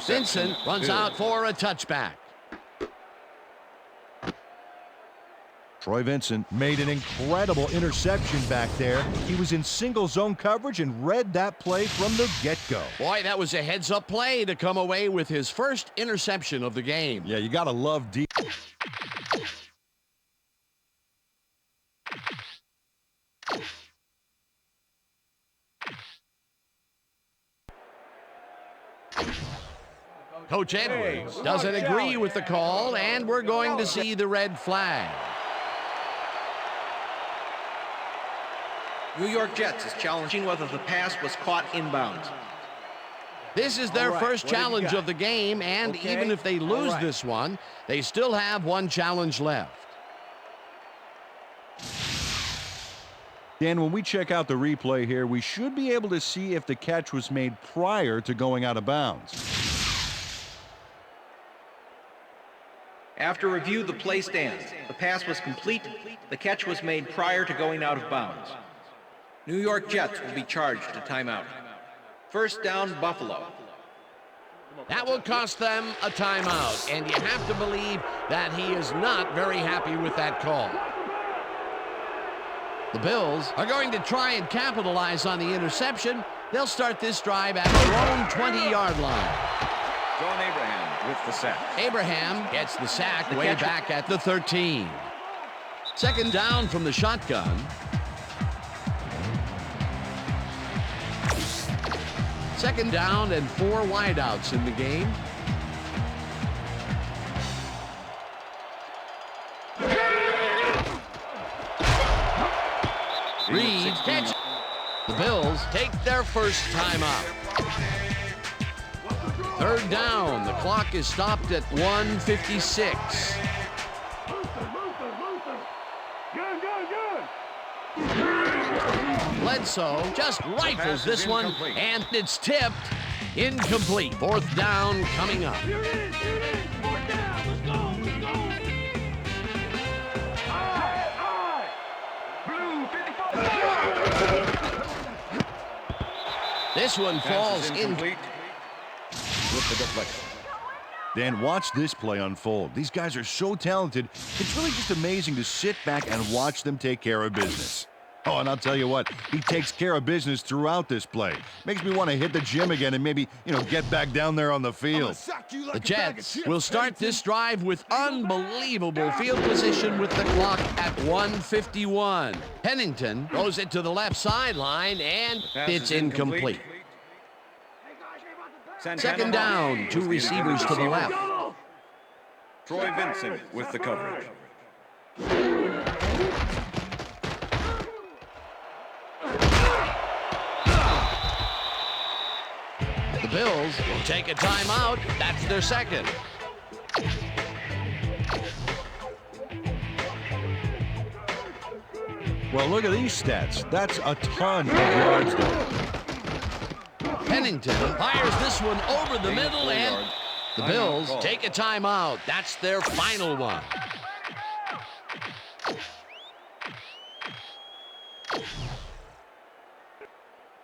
Vincent runs out for a touchback. Troy Vincent made an incredible interception back there. He was in single zone coverage and read that play from the get-go. Boy, that was a heads-up play to come away with his first interception of the game. Yeah, you got to love deep. Coach Edwards doesn't agree with the call, and we're going to see the red flag. New York Jets is challenging whether the pass was caught inbounds. This is their first challenge of the game, and even if they lose this one, they still have one challenge left. Dan, when we check out the replay here, we should be able to see if the catch was made prior to going out of bounds. After review, the play stands. The pass was complete. The catch was made prior to going out of bounds. New York Jets will be charged a timeout. First down, Buffalo. That will cost them a timeout, and you have to believe that he is not very happy with that call. The Bills are going to try and capitalize on the interception. They'll start this drive at their own 20-yard line. John Abraham with the sack. Abraham gets the sack way back at the 13. Second down from the shotgun. Second down and 4 wideouts in the game. Reed catch. The Bills take their first timeout. Third down. The clock is stopped at 1:56. Bledsoe just rifles this one, and it's tipped. Incomplete. Fourth down coming up. This one falls incomplete with the deflection. Dan, watch this play unfold. These guys are so talented. It's really just amazing to sit back and watch them take care of business. Oh, and I'll tell you what, he takes care of business throughout this play. Makes me want to hit the gym again and maybe, get back down there on the field. The Jets will start this drive with unbelievable field position with the clock at 1:51. Pennington throws it to the left sideline, and it's incomplete. Second down, two receivers to the left. Troy Vincent with the coverage. The Bills will take a timeout. That's their second. Well, look at these stats. That's a ton of yards there. Pennington fires this one over the middle, and the Bills take a timeout. That's their final one.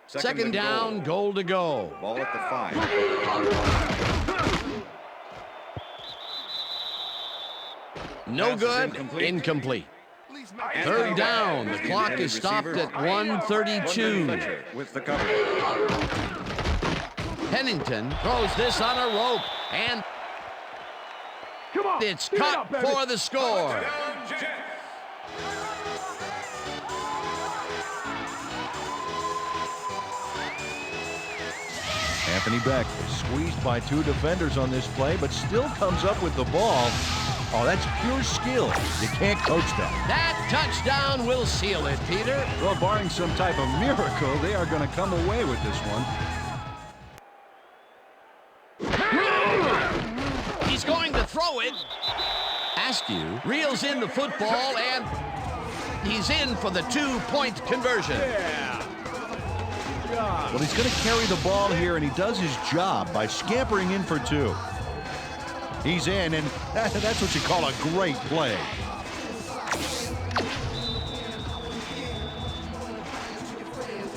Second down, goal to go. Ball at the 5. No good, incomplete. Third down, the clock is stopped at 1:32. With the cover. Pennington throws this on a rope, and it's caught for the score. Anthony Beck is squeezed by two defenders on this play, but still comes up with the ball. Oh, that's pure skill. You can't coach that. That touchdown will seal it, Peter. Well, barring some type of miracle, they are going to come away with this one. He's going to throw it. Askew reels in the football, and he's in for the 2-point conversion. Well, he's going to carry the ball here, and he does his job by scampering in for 2. He's in, and that's what you call a great play.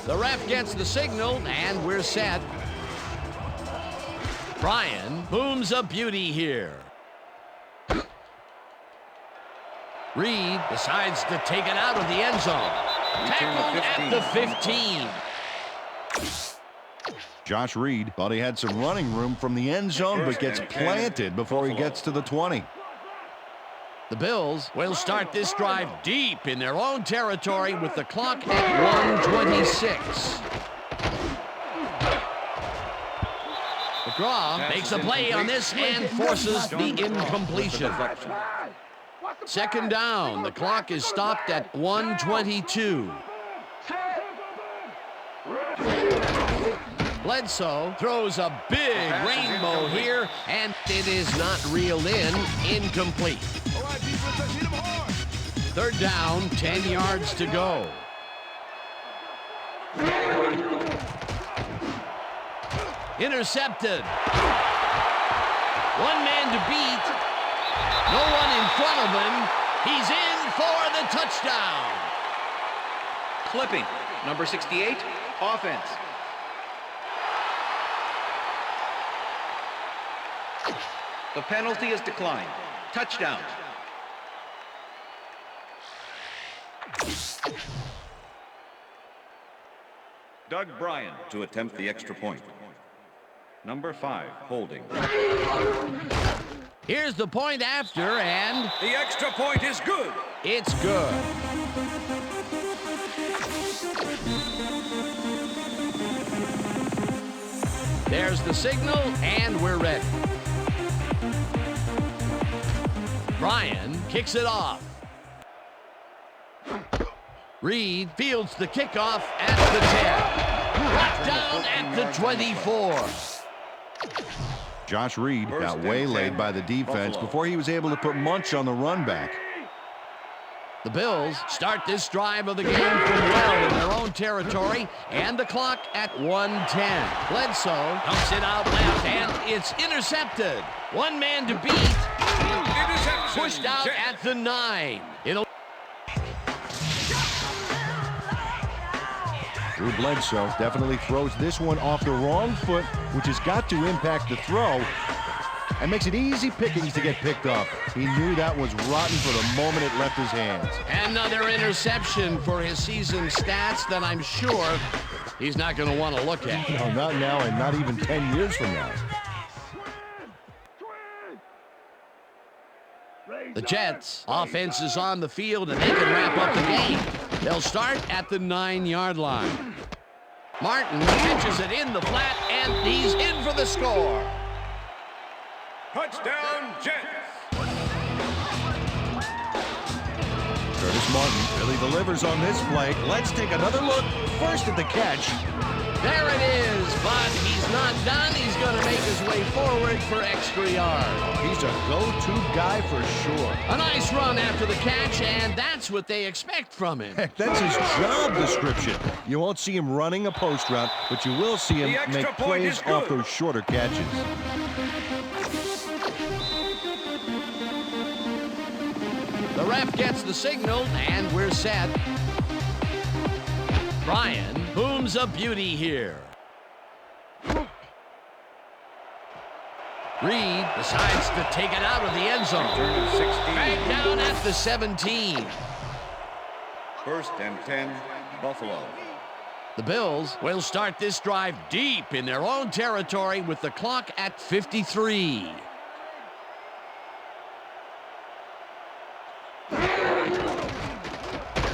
The ref gets the signal, and we're set. Bryan booms a beauty here. Reed decides to take it out of the end zone. Tackled at the 15. Josh Reed thought he had some running room from the end zone, but gets planted before he gets to the 20. The Bills will start this drive deep in their own territory with the clock at 1:26. McGraw makes a play on this and forces the incompletion. Second down, the clock is stopped at 1:22. Bledsoe throws a big rainbow here, and it is not reeled in. Incomplete. Third down, 10 yards to go. Intercepted. One man to beat. No one in front of him. He's in for the touchdown. Clipping, number 68, offense. The penalty is declined. Touchdown. Doug Bryan to attempt the extra point. Number 5, holding. Here's the point after, and The extra point is good. it's good. There's the signal, and we're ready. Bryan kicks it off. Reed fields the kickoff at the 10. Brought down at the 24. Josh Reed got waylaid by the defense before he was able to put Munch on the run back. The Bills start this drive of the game from well in their own territory, and the clock at 1:10. Bledsoe dumps it out left, and it's intercepted. One man to beat. Pushed out at the 9. Drew Bledsoe definitely throws this one off the wrong foot, which has got to impact the throw. and makes it easy pickings to get picked off. He knew that was rotten for the moment it left his hands. Another interception for his season stats that I'm sure he's not going to want to look at. No, not now and not even 10 years from now. The Jets offense is on the field and they can wrap up the game. They'll start at the 9-yard line. Martin catches it in the flat and he's in for the score. Touchdown, Jets. Curtis Martin really delivers on this play. Let's take another look. First at the catch. There it is, but he's not done. He's going to make his way forward for extra yards. He's a go-to guy for sure. A nice run after the catch, and that's what they expect from him. Heck, that's his job description. You won't see him running a post route, but you will see him make plays off those shorter catches. The ref gets the signal, and we're set. Brian booms a beauty here. Reed decides to take it out of the end zone. Back down at the 17. First and 10, Buffalo. The Bills will start this drive deep in their own territory with the clock at 53.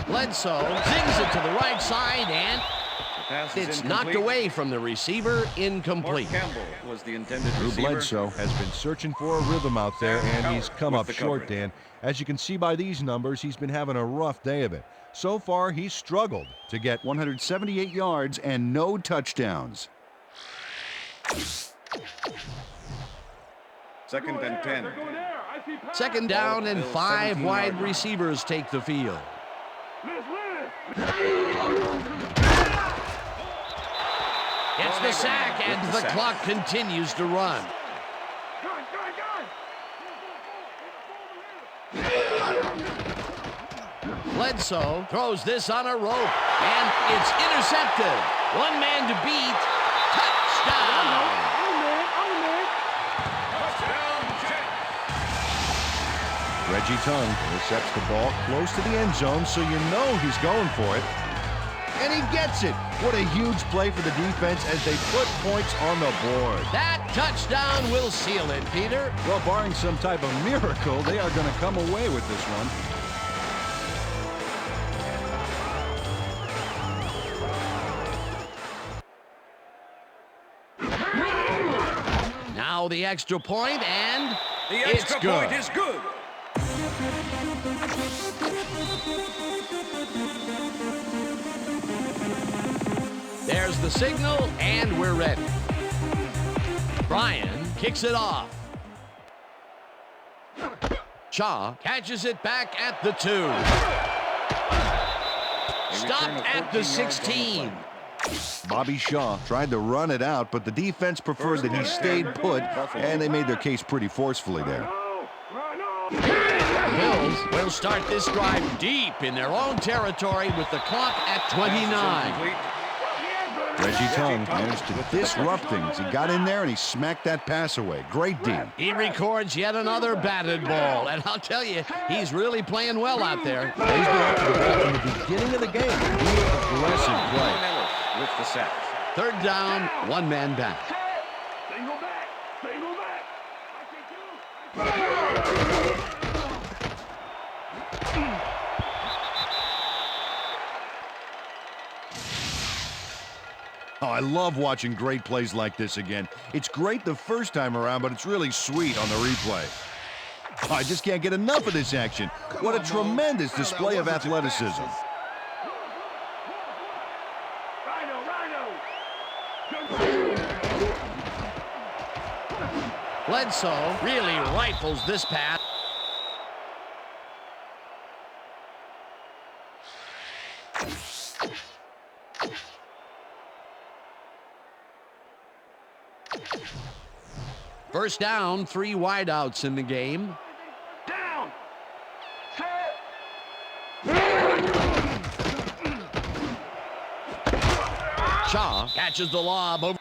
Bledsoe zings it to the right side, and it's knocked away from the receiver, incomplete. Mark Campbell was the intended Drew receiver. Bledsoe has been searching for a rhythm out there, and he's come up short, Dan. As you can see by these numbers, he's been having a rough day of it. So far, he's struggled to get 178 yards and no touchdowns. Second and 10. Second down and 5 wide receivers take the field. It's the sack, and the clock continues to run. Bledsoe throws this on a rope, and it's intercepted. One man to beat. Touchdown! Reggie Tongue intercepts the ball close to the end zone, so you know he's going for it. And he gets it. What a huge play for the defense as they put points on the board. That touchdown will seal it, Peter. Well, barring some type of miracle, they are going to come away with this one. Now the extra point, and The it's extra good. point is good. There's the signal, and we're ready. Brian kicks it off. Shaw catches it back at the 2. Stopped at the 16. Bobby Shaw tried to run it out, but the defense preferred that he stayed put, and they made their case pretty forcefully there. The Bills will start this drive deep in their own territory with the clock at 29. Reggie Tongue managed to disrupt things. He got in there and he smacked that pass away. Great D. He records yet another batted ball, and I'll tell you, he's really playing well out there. He's been after the ball from the beginning of the game. Real aggressive play. With the sack. Third down, one man back. Oh, I love watching great plays like this again. It's great the first time around, but it's really sweet on the replay. Oh, I just can't get enough of this action. What a tremendous display of athleticism. Bledsoe really rifles this pass. First down, 3 wideouts in the game. Down. Shaw catches the lob over.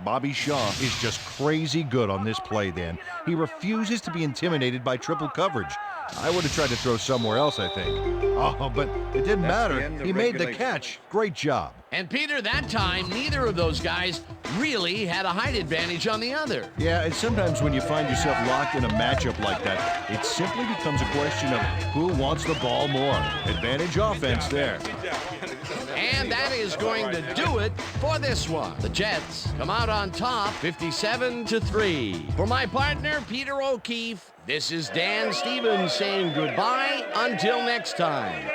Bobby Shaw is just crazy good on this play, Dan. He refuses to be intimidated by triple coverage. I would have tried to throw somewhere else, I think. Oh, but it didn't matter. He made the catch. Great job. And Peter, that time, neither of those guys really had a height advantage on the other. Yeah, and sometimes when you find yourself locked in a matchup like that, it simply becomes a question of who wants the ball more. Advantage offense there. And that is going to do it for this one. The Jets come out on top, 57-3. For my partner, Peter O'Keefe, this is Dan Stevens saying goodbye until next time.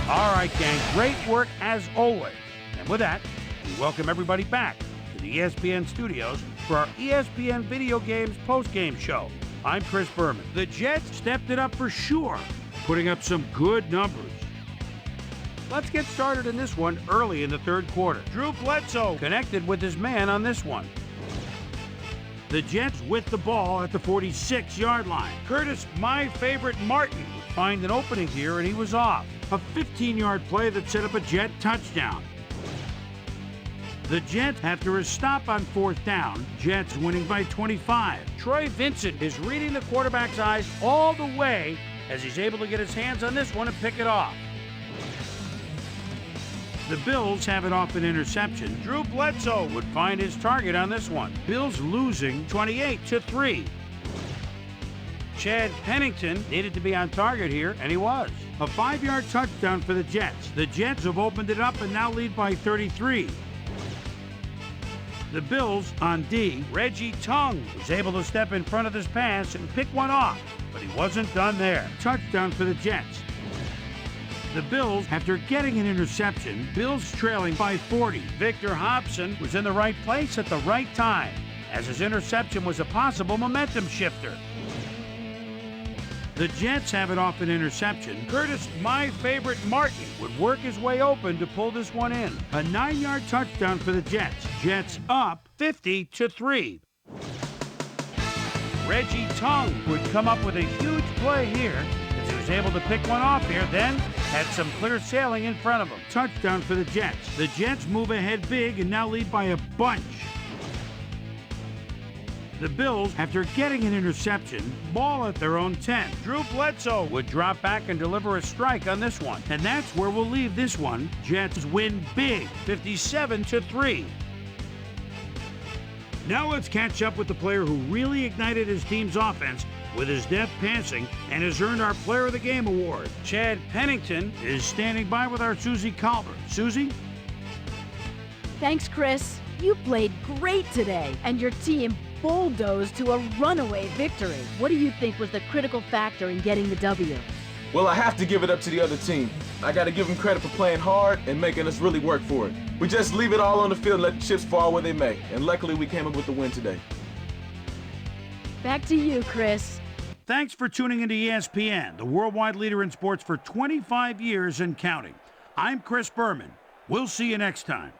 All right, gang, great work as always. And with that, we welcome everybody back to the ESPN studios for our ESPN Video Games Postgame Show. I'm Chris Berman. The Jets stepped it up for sure, putting up some good numbers. Let's get started in this one early in the third quarter. Drew Bledsoe connected with his man on this one. The Jets with the ball at the 46-yard line. Curtis, my favorite Martin, would find an opening here, and he was off. A 15-yard play that set up a Jet touchdown. The Jets, after a stop on fourth down, Jets winning by 25. Troy Vincent is reading the quarterback's eyes all the way as he's able to get his hands on this one and pick it off. The Bills have it off an interception. Drew Bledsoe would find his target on this one. Bills losing 28-3. Chad Pennington needed to be on target here, and he was. A 5-yard touchdown for the Jets. The Jets have opened it up and now lead by 33. The Bills on D. Reggie Tongue was able to step in front of this pass and pick one off, but he wasn't done there. Touchdown for the Jets. The Bills, after getting an interception, Bills trailing by 40. Victor Hobson was in the right place at the right time, as his interception was a possible momentum shifter. The Jets have it off an interception. Curtis, my favorite Martin, would work his way open to pull this one in. A 9-yard touchdown for the Jets. Jets up 50-3. Reggie Tongue would come up with a huge play here as he was able to pick one off here, then had some clear sailing in front of him. Touchdown for the Jets. The Jets move ahead big and now lead by a bunch. The Bills, after getting an interception, ball at their own 10. Drew Bledsoe would drop back and deliver a strike on this one. And that's where we'll leave this one. Jets win big, 57-3. Now let's catch up with the player who really ignited his team's offense with his deft passing and has earned our Player of the Game award. Chad Pennington is standing by with our Susie Colbert. Susie? Thanks, Chris. You played great today, and your team bulldozed to a runaway victory. What do you think was the critical factor in getting the W? Well, I have to give it up to the other team. I got to give them credit for playing hard and making us really work for it. We just leave it all on the field and let the chips fall where they may. And luckily, we came up with the win today. Back to you, Chris. Thanks for tuning into ESPN, the worldwide leader in sports for 25 years and counting. I'm Chris Berman. We'll see you next time.